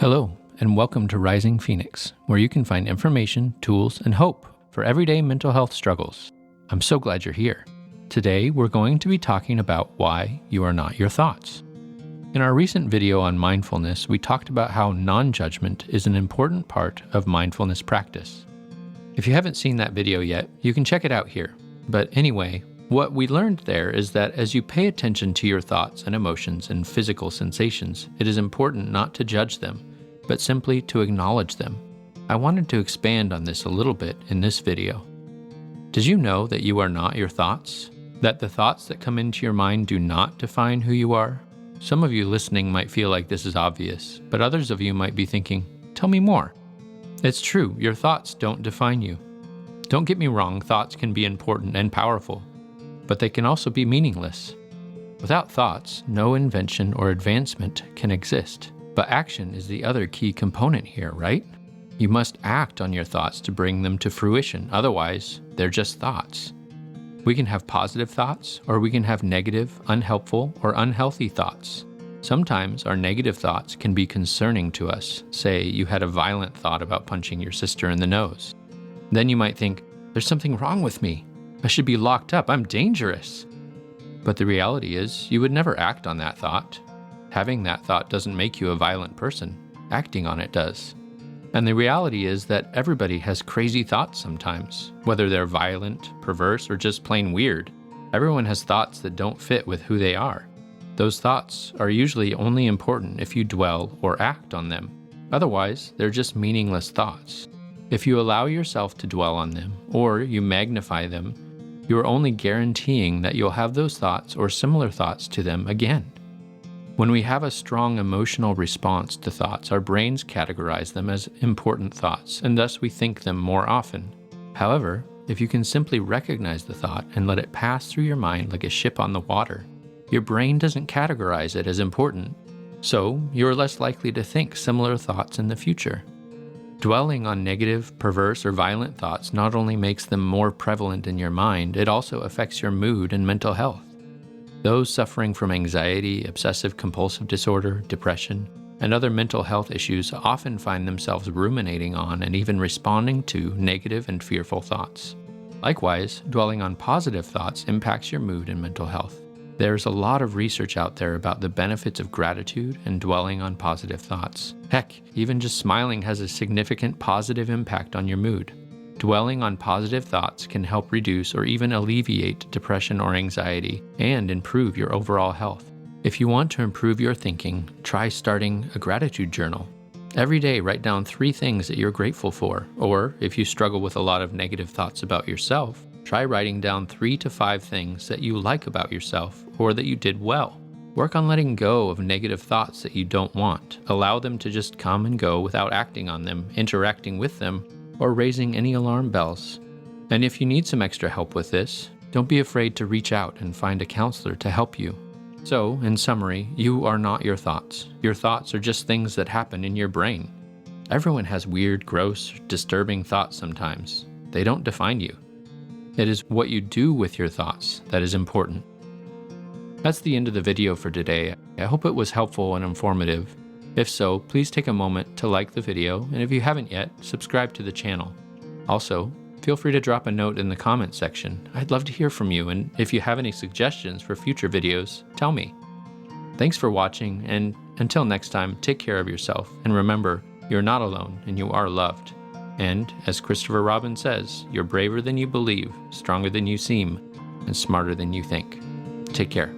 Hello, and welcome to Rising Phoenix, where you can find information, tools, and hope for everyday mental health struggles. I'm so glad you're here. Today, we're going to be talking about why you are not your thoughts. In our recent video on mindfulness, we talked about how non-judgment is an important part of mindfulness practice. If you haven't seen that video yet, you can check it out here. But anyway, what we learned there is that as you pay attention to your thoughts and emotions and physical sensations, it is important not to judge them, but simply to acknowledge them. I wanted to expand on this a little bit in this video. Did you know that you are not your thoughts? That the thoughts that come into your mind do not define who you are? Some of you listening might feel like this is obvious, but others of you might be thinking, tell me more. It's true, your thoughts don't define you. Don't get me wrong, thoughts can be important and powerful, but they can also be meaningless. Without thoughts, no invention or advancement can exist. But action is the other key component here, right? You must act on your thoughts to bring them to fruition. Otherwise, they're just thoughts. We can have positive thoughts, or we can have negative, unhelpful, or unhealthy thoughts. Sometimes our negative thoughts can be concerning to us. Say you had a violent thought about punching your sister in the nose. Then you might think, there's something wrong with me. I should be locked up. I'm dangerous. But the reality is, you would never act on that thought. Having that thought doesn't make you a violent person. Acting on it does. And the reality is that everybody has crazy thoughts sometimes, whether they're violent, perverse, or just plain weird. Everyone has thoughts that don't fit with who they are. Those thoughts are usually only important if you dwell or act on them. Otherwise, they're just meaningless thoughts. If you allow yourself to dwell on them, or you magnify them, you are only guaranteeing that you'll have those thoughts or similar thoughts to them again. When we have a strong emotional response to thoughts, our brains categorize them as important thoughts, and thus we think them more often. However, if you can simply recognize the thought and let it pass through your mind like a ship on the water, your brain doesn't categorize it as important, so you're less likely to think similar thoughts in the future. Dwelling on negative, perverse, or violent thoughts not only makes them more prevalent in your mind, it also affects your mood and mental health. Those suffering from anxiety, obsessive-compulsive disorder, depression, and other mental health issues often find themselves ruminating on and even responding to negative and fearful thoughts. Likewise, dwelling on positive thoughts impacts your mood and mental health. There's a lot of research out there about the benefits of gratitude and dwelling on positive thoughts. Heck, even just smiling has a significant positive impact on your mood. Dwelling on positive thoughts can help reduce or even alleviate depression or anxiety and improve your overall health. If you want to improve your thinking, try starting a gratitude journal. Every day, write down 3 things that you're grateful for, or if you struggle with a lot of negative thoughts about yourself, try writing down 3 to 5 things that you like about yourself or that you did well. Work on letting go of negative thoughts that you don't want. Allow them to just come and go without acting on them, interacting with them, or raising any alarm bells. And if you need some extra help with this, don't be afraid to reach out and find a counselor to help you. So, in summary, you are not your thoughts. Your thoughts are just things that happen in your brain. Everyone has weird, gross, disturbing thoughts sometimes. They don't define you. It is what you do with your thoughts that is important. That's the end of the video for today. I hope it was helpful and informative. If so, please take a moment to like the video, and if you haven't yet, subscribe to the channel. Also, feel free to drop a note in the comment section. I'd love to hear from you, and if you have any suggestions for future videos, tell me. Thanks for watching, and until next time, take care of yourself, and remember, you're not alone, and you are loved. And, as Christopher Robin says, you're braver than you believe, stronger than you seem, and smarter than you think. Take care.